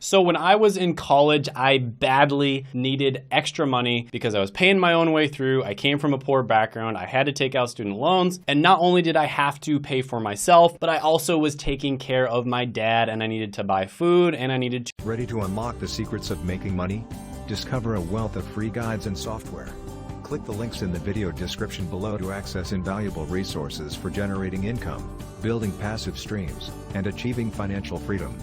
So when I was in college, I badly needed extra money because I was paying my own way through. I came from a poor background. I had to take out student loans. And not only did I have to pay for myself, but I also was taking care of my dad, and I needed to buy food, and I needed to... Ready to unlock the secrets of making money? Discover a wealth of free guides and software. Click the links in the video description below to access invaluable resources for generating income, building passive streams, and achieving financial freedom.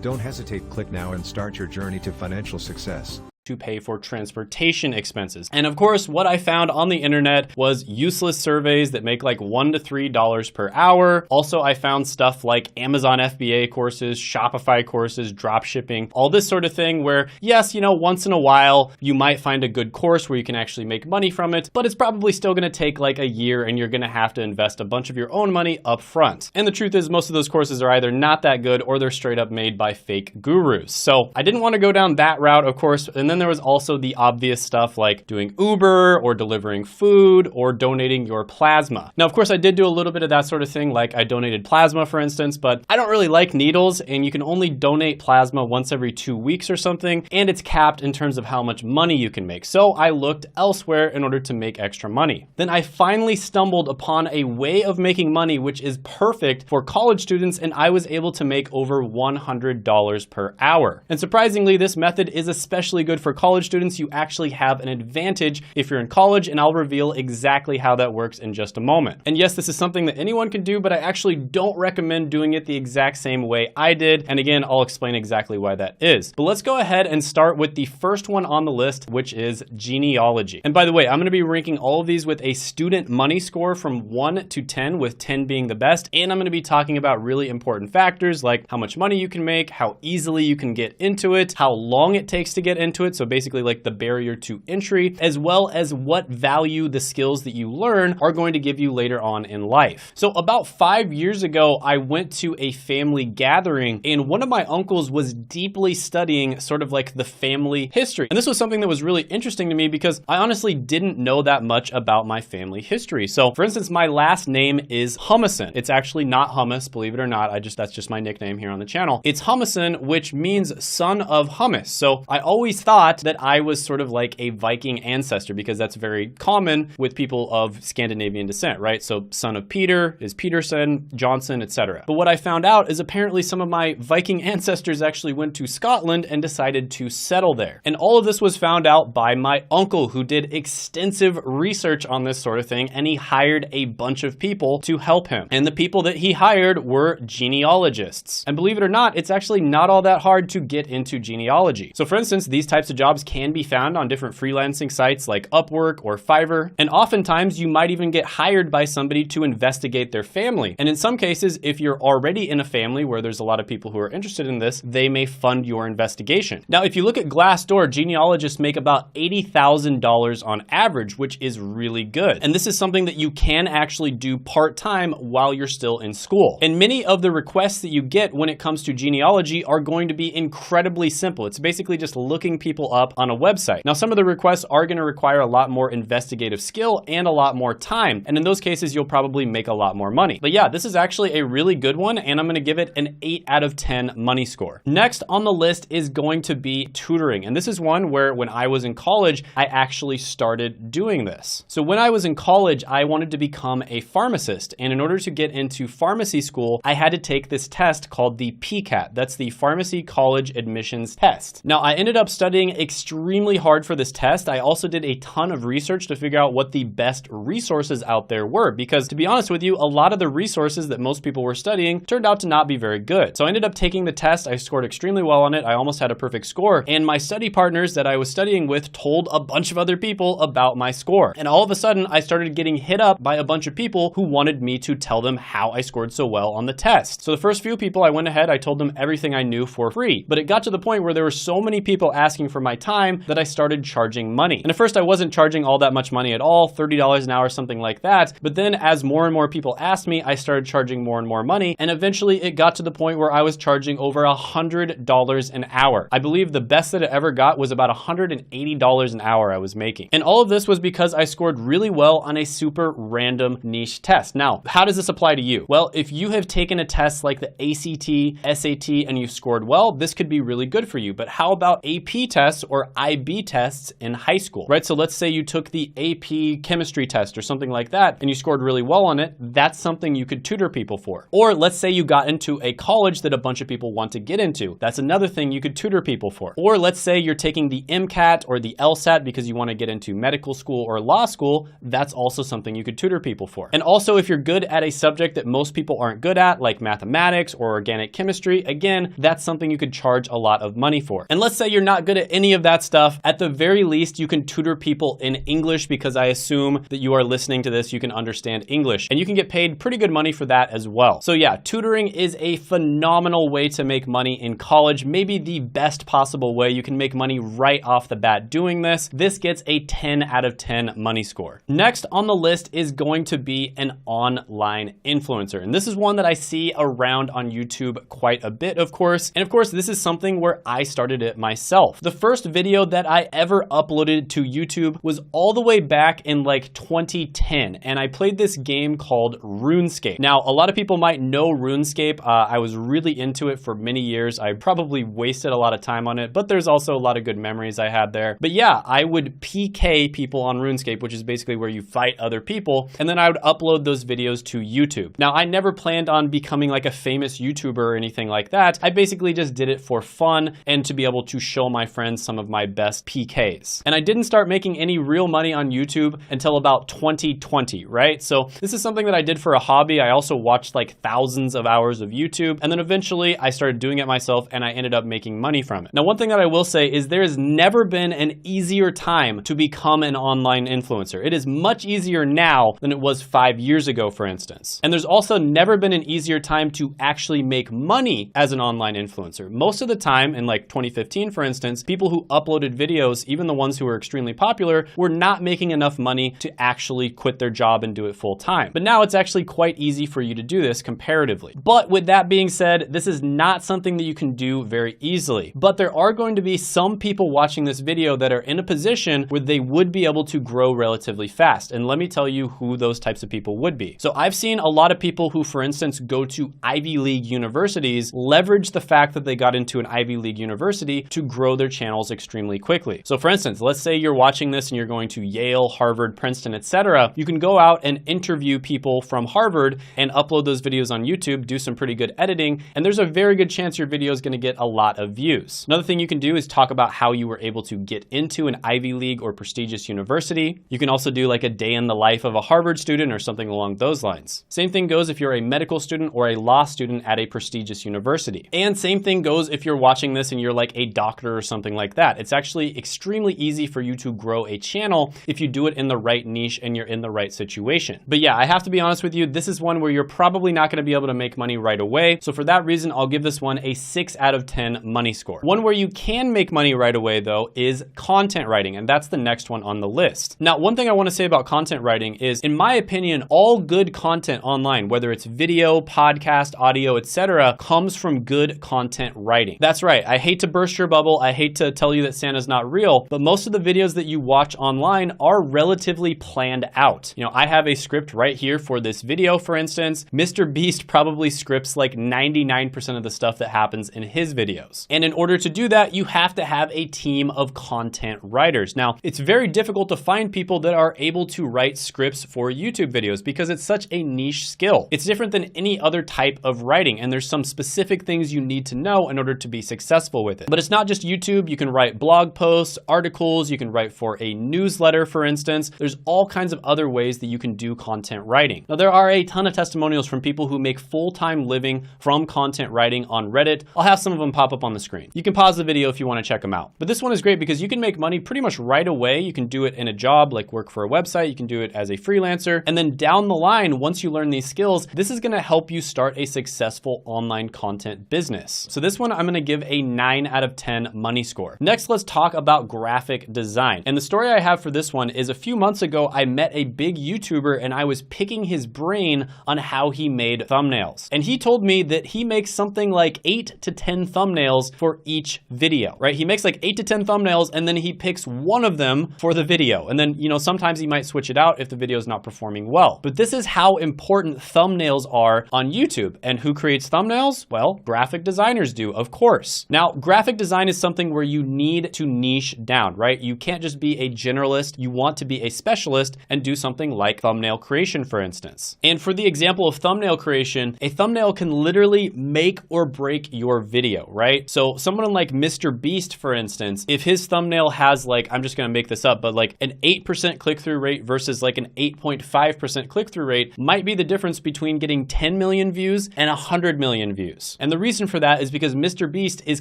Don't hesitate, click now and start your journey to financial success. To pay for transportation expenses. And of course, what I found on the internet was useless surveys that make like $1 to $3 per hour. Also, I found stuff like Amazon FBA courses, Shopify courses, drop shipping, all this sort of thing where, yes, you know, once in a while, you might find a good course where you can actually make money from it, but it's probably still gonna take like a year and you're gonna have to invest a bunch of your own money up front. And the truth is, most of those courses are either not that good or they're straight up made by fake gurus. So I didn't wanna go down that route, of course, and then there was also the obvious stuff like doing Uber or delivering food or donating your plasma. Now, of course, I did do a little bit of that sort of thing, like I donated plasma, for instance, but I don't really like needles, and you can only donate plasma once every 2 weeks or something, and it's capped in terms of how much money you can make. So I looked elsewhere in order to make extra money. Then I finally stumbled upon a way of making money which is perfect for college students, and I was able to make over $100 per hour. And surprisingly, this method is especially good for college students. You actually have an advantage if you're in college, and I'll reveal exactly how that works in just a moment. And yes, this is something that anyone can do, but I actually don't recommend doing it the exact same way I did. And again, I'll explain exactly why that is. But let's go ahead and start with the first one on the list, which is genealogy. And by the way, I'm gonna be ranking all of these with a student money score from 1 to 10, with 10 being the best. And I'm gonna be talking about really important factors like how much money you can make, how easily you can get into it, how long it takes to get into it. So basically like the barrier to entry, as well as what value the skills that you learn are going to give you later on in life. So about 5 years ago, I went to a family gathering, and one of my uncles was deeply studying sort of like the family history. And this was something that was really interesting to me because I honestly didn't know that much about my family history. So for instance, my last name is Humison. It's actually not hummus, believe it or not. That's just my nickname here on the channel. It's Humison, which means son of hummus. So I always thought that I was sort of like a Viking ancestor because that's very common with people of Scandinavian descent, right? So son of Peter is Peterson, Johnson, etc. But what I found out is apparently some of my Viking ancestors actually went to Scotland and decided to settle there. And all of this was found out by my uncle, who did extensive research on this sort of thing, and he hired a bunch of people to help him. And the people that he hired were genealogists. And believe it or not, it's actually not all that hard to get into genealogy. So for instance, these types of jobs can be found on different freelancing sites like Upwork or Fiverr. And oftentimes you might even get hired by somebody to investigate their family. And in some cases, if you're already in a family where there's a lot of people who are interested in this, they may fund your investigation. Now, if you look at Glassdoor, genealogists make about $80,000 on average, which is really good. And this is something that you can actually do part-time while you're still in school. And many of the requests that you get when it comes to genealogy are going to be incredibly simple. It's basically just looking people up on a website. Now, some of the requests are going to require a lot more investigative skill and a lot more time. And in those cases, you'll probably make a lot more money. But yeah, this is actually a really good one, and I'm going to give it an 8 out of 10 money score. Next on the list is going to be tutoring. And this is one where when I was in college, I actually started doing this. So when I was in college, I wanted to become a pharmacist. And in order to get into pharmacy school, I had to take this test called the PCAT. That's the Pharmacy College Admissions Test. Now, I ended up studying extremely hard for this test. I also did a ton of research to figure out what the best resources out there were, because to be honest with you, a lot of the resources that most people were studying turned out to not be very good. So I ended up taking the test. I scored extremely well on it. I almost had a perfect score. And my study partners that I was studying with told a bunch of other people about my score. And all of a sudden, I started getting hit up by a bunch of people who wanted me to tell them how I scored so well on the test. So the first few people I went ahead, I told them everything I knew for free. But it got to the point where there were so many people asking for for my time that I started charging money. And at first I wasn't charging all that much money at all, $30 an hour, something like that. But then as more and more people asked me, I started charging more and more money. And eventually it got to the point where I was charging over $100 an hour. I believe the best that it ever got was about $180 an hour I was making. And all of this was because I scored really well on a super random niche test. Now, how does this apply to you? Well, if you have taken a test like the ACT, SAT, and you've scored well, this could be really good for you. But how about AP tests or IB tests in high school, right? So let's say you took the AP chemistry test or something like that, and you scored really well on it. That's something you could tutor people for. Or let's say you got into a college that a bunch of people want to get into. That's another thing you could tutor people for. Or let's say you're taking the MCAT or the LSAT because you want to get into medical school or law school. That's also something you could tutor people for. And also, if you're good at a subject that most people aren't good at, like mathematics or organic chemistry, again, that's something you could charge a lot of money for. And let's say you're not good at any of that stuff. At the very least, you can tutor people in English, because I assume that you are listening to this, you can understand English, and you can get paid pretty good money for that as well. So yeah, tutoring is a phenomenal way to make money in college, maybe the best possible way. You can make money right off the bat doing this. This gets a 10 out of 10 money score. Next on the list is going to be an online influencer. And this is one that I see around on YouTube quite a bit, of course. And of course, this is something where I started it myself. The first video that I ever uploaded to YouTube was all the way back in like 2010. And I played this game called RuneScape. Now, a lot of people might know RuneScape. I was really into it for many years. I probably wasted a lot of time on it, but there's also a lot of good memories I had there. But yeah, I would PK people on RuneScape, which is basically where you fight other people. And then I would upload those videos to YouTube. Now, I never planned on becoming like a famous YouTuber or anything like that. I basically just did it for fun and to be able to show my friends some of my best PKs. And I didn't start making any real money on YouTube until about 2020, right? So this is something that I did for a hobby. I also watched like thousands of hours of YouTube, and then eventually I started doing it myself and I ended up making money from it. Now, one thing that I will say is there has never been an easier time to become an online influencer. It is much easier now than it was 5 years ago, for instance. And there's also never been an easier time to actually make money as an online influencer. Most of the time, in like 2015, for instance, people who uploaded videos, even the ones who were extremely popular, were not making enough money to actually quit their job and do it full time. But now it's actually quite easy for you to do this comparatively. But with that being said, this is not something that you can do very easily. But there are going to be some people watching this video that are in a position where they would be able to grow relatively fast. And let me tell you who those types of people would be. So I've seen a lot of people who, for instance, go to Ivy League universities, leverage the fact that they got into an Ivy League university to grow their channels extremely quickly. So for instance, let's say you're watching this and you're going to Yale, Harvard, Princeton, etc. You can go out and interview people from Harvard and upload those videos on YouTube, do some pretty good editing, and there's a very good chance your video is going to get a lot of views. Another thing you can do is talk about how you were able to get into an Ivy League or prestigious university. You can also do like a day in the life of a Harvard student or something along those lines. Same thing goes if you're a medical student or a law student at a prestigious university. And same thing goes if you're watching this and you're like a doctor or something like that. It's actually extremely easy for you to grow a channel if you do it in the right niche and you're in the right situation. But yeah, I have to be honest with you, this is one where you're probably not going to be able to make money right away. So for that reason, I'll give this one a 6 out of 10 money score. One where you can make money right away though is content writing, and that's the next one on the list. Now, one thing I want to say about content writing is, in my opinion, all good content online, whether it's video, podcast, audio, etc., comes from good content writing. That's right. I hate to burst your bubble. I hate to tell you that Santa's not real, but most of the videos that you watch online are relatively planned out. You know, I have a script right here for this video, for instance. Mr. Beast probably scripts like 99% of the stuff that happens in his videos. And in order to do that, you have to have a team of content writers. Now, it's very difficult to find people that are able to write scripts for YouTube videos because it's such a niche skill. It's different than any other type of writing, and there's some specific things you need to know in order to be successful with it. But it's not just YouTube. You can write blog posts, articles, you can write for a newsletter, for instance. There's all kinds of other ways that you can do content writing. Now, there are a ton of testimonials from people who make full-time living from content writing on Reddit. I'll have some of them pop up on the screen. You can pause the video if you want to check them out. But this one is great because you can make money pretty much right away. You can do it in a job, like work for a website. You can do it as a freelancer. And then down the line, once you learn these skills, this is going to help you start a successful online content business. So this one, I'm going to give a 9 out of 10 money score. score. Next, let's talk about graphic design. And the story I have for this one is a few months ago, I met a big YouTuber and I was picking his brain on how he made thumbnails. And he told me that he makes something like 8 to 10 thumbnails for each video, right? He makes like 8 to 10 thumbnails and then he picks one of them for the video. And then, sometimes he might switch it out if the video is not performing well. But this is how important thumbnails are on YouTube. And who creates thumbnails? Well, graphic designers do, of course. Now, graphic design is something where you need to niche down, right? You can't just be a generalist. You want to be a specialist and do something like thumbnail creation, for instance. And for the example of thumbnail creation, a thumbnail can literally make or break your video, right? So someone like Mr. Beast, for instance, if his thumbnail has like, I'm just gonna make this up, but like an 8% click-through rate versus like an 8.5% click-through rate might be the difference between getting 10 million views and 100 million views. And the reason for that is because Mr. Beast is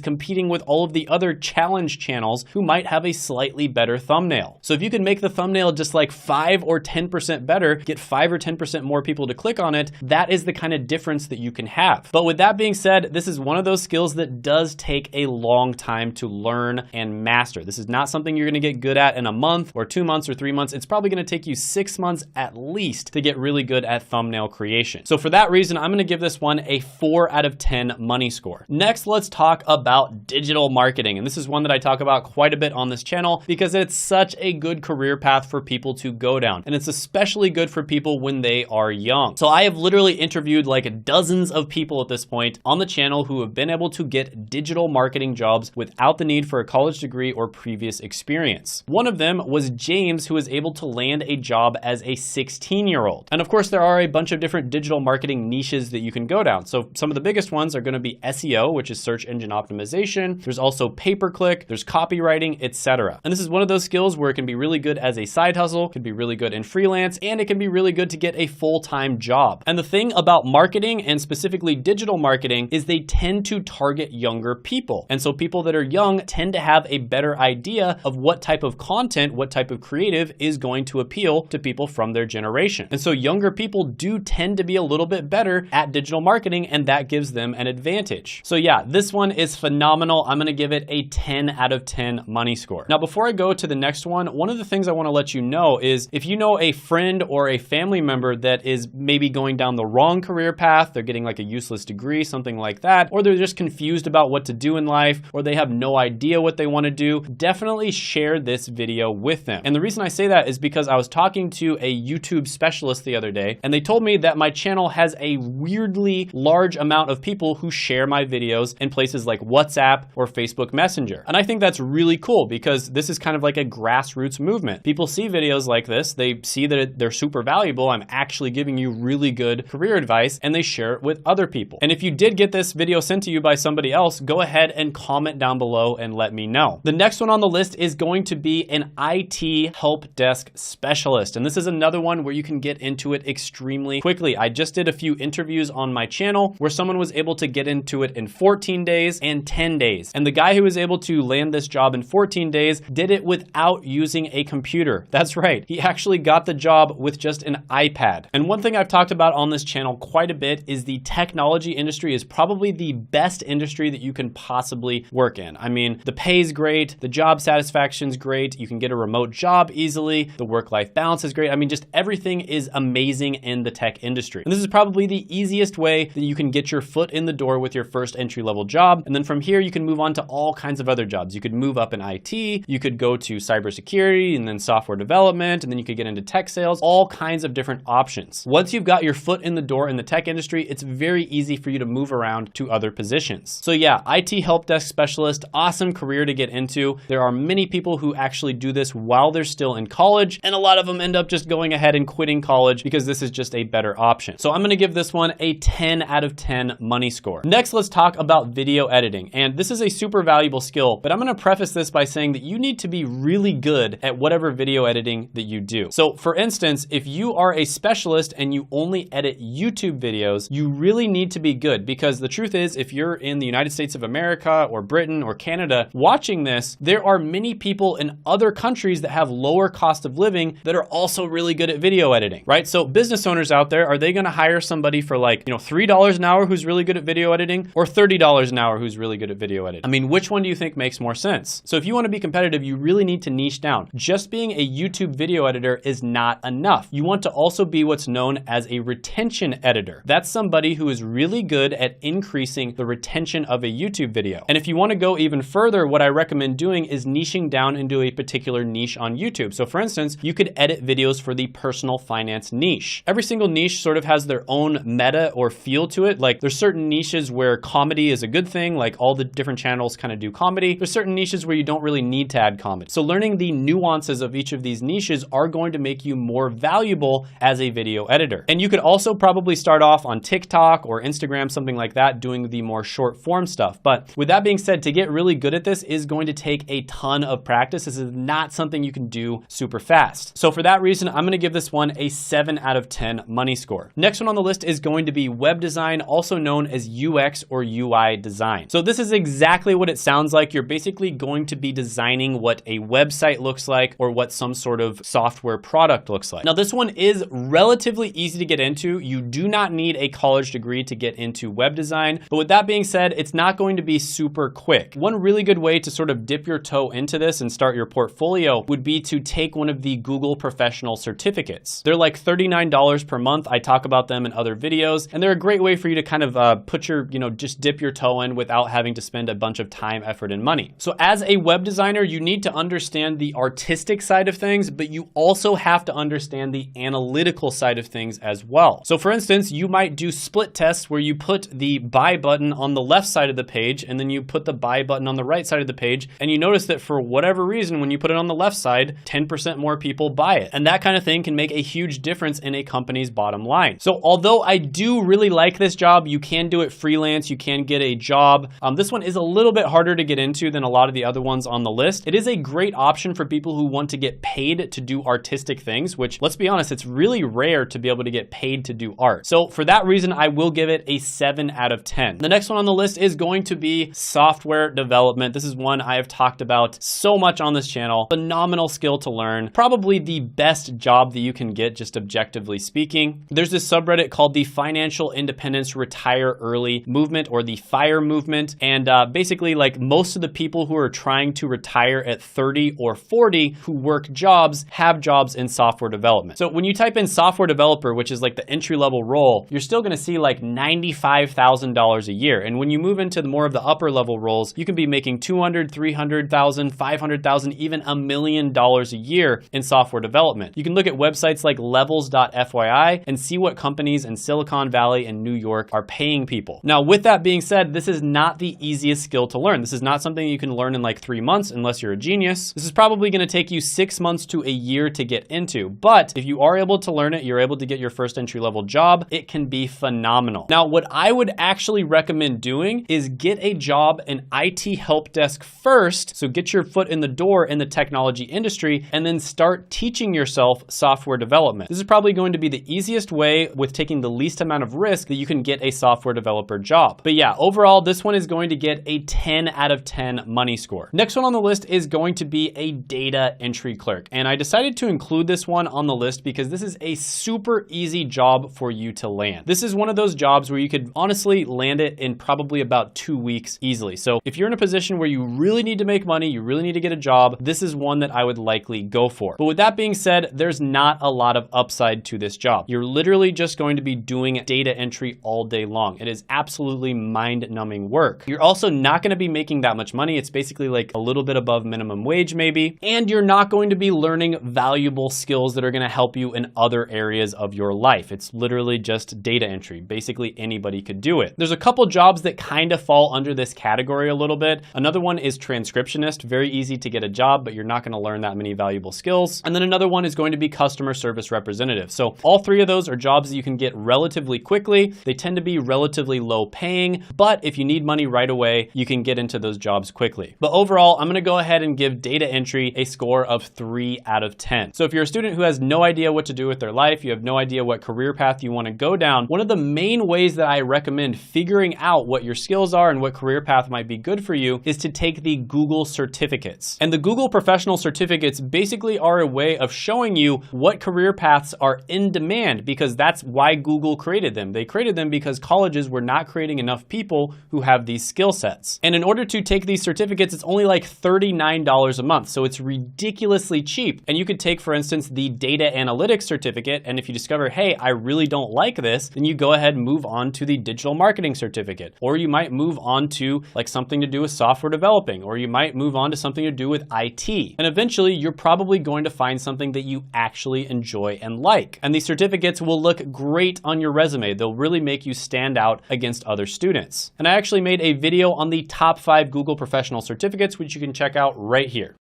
competing with all of the other challenge channels who might have a slightly better thumbnail. So if you can make the thumbnail just like 5 or 10% better, get 5 or 10% more people to click on it, that is the kind of difference that you can have. But with that being said, this is one of those skills that does take a long time to learn and master. This is not something you're gonna get good at in a month or 2 months or 3 months. It's probably gonna take you 6 months at least to get really good at thumbnail creation. So for that reason, I'm gonna give this one a 4 out of 10 money score. Next, let's talk about digital marketing. And this is one that I talk about quite a bit on this channel because it's such a good career path for people to go down. And it's especially good for people when they are young. So I have literally interviewed like dozens of people at this point on the channel who have been able to get digital marketing jobs without the need for a college degree or previous experience. One of them was James, who was able to land a job as a 16-year-old. And of course, there are a bunch of different digital marketing niches that you can go down. So some of the biggest ones are going to be SEO, which is search engine optimization. There's also pay-per-click, there's copywriting, etc. And this is one of those skills where it can be really good as a side hustle, can be really good in freelance, and it can be really good to get a full-time job. And the thing about marketing, and specifically digital marketing, is they tend to target younger people. And so people that are young tend to have a better idea of what type of content, what type of creative is going to appeal to people from their generation. And so younger people do tend to be a little bit better at digital marketing, and that gives them an advantage. So yeah, this one is phenomenal. I'm gonna give it a 10 out of 10 money score. Now, before I go to the next one of the things I wanna let you know is if you know a friend or a family member that is maybe going down the wrong career path, they're getting like a useless degree, something like that, or they're just confused about what to do in life, or they have no idea what they wanna do, definitely share this video with them. And the reason I say that is because I was talking to a YouTube specialist the other day, and they told me that my channel has a weirdly large amount of people who share my videos in places like WhatsApp or Facebook Messenger. And I think that's really cool because this is kind of like a grassroots movement. People see videos like this, they see that they're super valuable, I'm actually giving you really good career advice, and they share it with other people. And if you did get this video sent to you by somebody else, go ahead and comment down below and let me know. The next one on the list is going to be an IT help desk specialist. And this is another one where you can get into it extremely quickly. I just did a few interviews on my channel where someone was able to get into it in 14 days and 10 days. And the guy who was able to land this job in 14 days did it without using a computer. That's right. He actually got the job with just an iPad. And one thing I've talked about on this channel quite a bit is the technology industry is probably the best industry that you can possibly work in. I mean, the pay is great, the job satisfaction's great, you can get a remote job easily, the work-life balance is great. I mean, just everything is amazing in the tech industry. And this is probably the easiest way that you can get your foot in the door with your first entry-level job. And then from here, you can move on to all kinds of other jobs. You could move up in IT, you could go to cybersecurity and then software development, and then you could get into tech sales, all kinds of different options. Once you've got your foot in the door in the tech industry, it's very easy for you to move around to other positions. So yeah, IT help desk specialist, awesome career to get into. There are many people who actually do this while they're still in college, and a lot of them end up just going ahead and quitting college because this is just a better option. So I'm gonna give this one a 10 out of 10 money score. Next, let's talk about video editing. And this is a super valuable skill, but I'm gonna preface this by saying that you need to be really good at whatever video editing that you do. So for instance, if you are a specialist and you only edit YouTube videos, you really need to be good, because the truth is, if you're in the United States of America or Britain or Canada watching this, there are many people in other countries that have lower cost of living that are also really good at video editing, right? So business owners out there, are they gonna hire somebody for like, $3 an hour who's really good at video editing, or $30 an hour who's really good at video editing? I mean, which one do you think specific makes more sense. So if you want to be competitive, you really need to niche down. Just being a YouTube video editor is not enough. You want to also be what's known as a retention editor. That's somebody who is really good at increasing the retention of a YouTube video. And if you want to go even further, what I recommend doing is niching down into a particular niche on YouTube. So for instance, you could edit videos for the personal finance niche. Every single niche sort of has their own meta or feel to it. Like there's certain niches where comedy is a good thing, like all the different channels kind of do comedy. There's certain niches where you don't really need to add comedy. So learning the nuances of each of these niches are going to make you more valuable as a video editor. And you could also probably start off on TikTok or Instagram, something like that, doing the more short form stuff. But with that being said, to get really good at this is going to take a ton of practice. This is not something you can do super fast. So for that reason, I'm going to give this one a 7 out of 10 money score. Next one on the list is going to be web design, also known as UX or UI design. So this is exactly what it sounds like. You're basically going to be designing what a website looks like or what some sort of software product looks like. Now this one is relatively easy to get into. You do not need a college degree to get into web design. But with that being said, it's not going to be super quick. One really good way to sort of dip your toe into this and start your portfolio would be to take one of the Google professional certificates. They're like $39 per month. I talk about them in other videos, and they're a great way for you to kind of put your, just dip your toe in without having to spend a bunch of time, effort, and money. So as a web designer, you need to understand the artistic side of things, but you also have to understand the analytical side of things as well. So for instance, you might do split tests where you put the buy button on the left side of the page and then you put the buy button on the right side of the page, and you notice that for whatever reason, when you put it on the left side, 10% more people buy it. And that kind of thing can make a huge difference in a company's bottom line. So although I do really like this job, you can do it freelance, you can get a job. This one is a little bit harder to get into than a lot of the other ones on the list. It is a great option for people who want to get paid to do artistic things, which, let's be honest, it's really rare to be able to get paid to do art. So for that reason, I will give it a 7 out of 10. The next one on the list is going to be software development. This is one I have talked about so much on this channel. Phenomenal skill to learn. Probably the best job that you can get, just objectively speaking. There's this subreddit called the Financial Independence Retire Early Movement, or the FIRE movement. And basically, like, most of the people who are trying to retire at 30 or 40 who work jobs have jobs in software development. So when you type in software developer, which is like the entry-level role, you're still going to see like $95,000 a year. And when you move into the more of the upper level roles, you can be making $200,000, $300,000, $500,000, even $1 million a year in software development. You can look at websites like levels.fyi and see what companies in Silicon Valley and New York are paying people. Now, with that being said, this is not the easiest skill to learn. This is not something you can learn in like 3 months unless you're a genius. This is probably going to take you 6 months to a year to get into. But if you are able to learn it, you're able to get your first entry-level job, it can be phenomenal. Now, what I would actually recommend doing is get a job in IT help desk first. So get your foot in the door in the technology industry and then start teaching yourself software development. This is probably going to be the easiest way with taking the least amount of risk that you can get a software developer job. But yeah, overall, this one is going to get a 10 out of 10 money score. Next one on the list is going to be a data entry clerk. And I decided to include this one on the list because this is a super easy job for you to land. This is one of those jobs where you could honestly land it in probably about 2 weeks easily. So if you're in a position where you really need to make money, you really need to get a job, this is one that I would likely go for. But with that being said, there's not a lot of upside to this job. You're literally just going to be doing data entry all day long. It is absolutely mind-numbing work. You're also not going to be making that much money. It's basically like a little bit above minimum wage maybe. And you're not going to be learning valuable skills that are going to help you in other areas of your life. It's literally just data entry. Basically anybody could do it. There's a couple jobs that kind of fall under this category a little bit. Another one is transcriptionist. Very easy to get a job, but you're not going to learn that many valuable skills. And then another one is going to be customer service representative. So all three of those are jobs that you can get relatively quickly. They tend to be relatively low paying, but if you need money right away, you can get into those jobs quickly. But overall, I'm going to go ahead and give data entry a score of 3 out of 10. So if you're a student who has no idea what to do with their life, you have no idea what career path you want to go down, one of the main ways that I recommend figuring out what your skills are and what career path might be good for you is to take the Google certificates. And the Google professional certificates basically are a way of showing you what career paths are in demand, because that's why Google created them. They created them because colleges were not creating enough people who have these skill sets. And in order to take take these certificates, it's only like $39 a month. So it's ridiculously cheap. And you could take, for instance, the data analytics certificate. And if you discover, hey, I really don't like this, then you go ahead and move on to the digital marketing certificate. Or you might move on to like something to do with software developing, or you might move on to something to do with IT. And eventually you're probably going to find something that you actually enjoy and like. And these certificates will look great on your resume. They'll really make you stand out against other students. And I actually made a video on the top 5 Google professional certificates, which you can check out right here.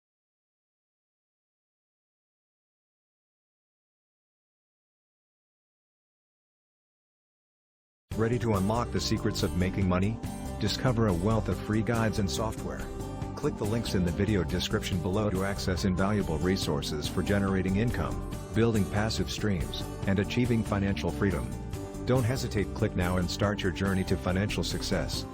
Ready to unlock the secrets of making money? Discover a wealth of free guides and software. Click the links in the video description below to access invaluable resources for generating income, building passive streams, and achieving financial freedom. Don't hesitate, click now and start your journey to financial success.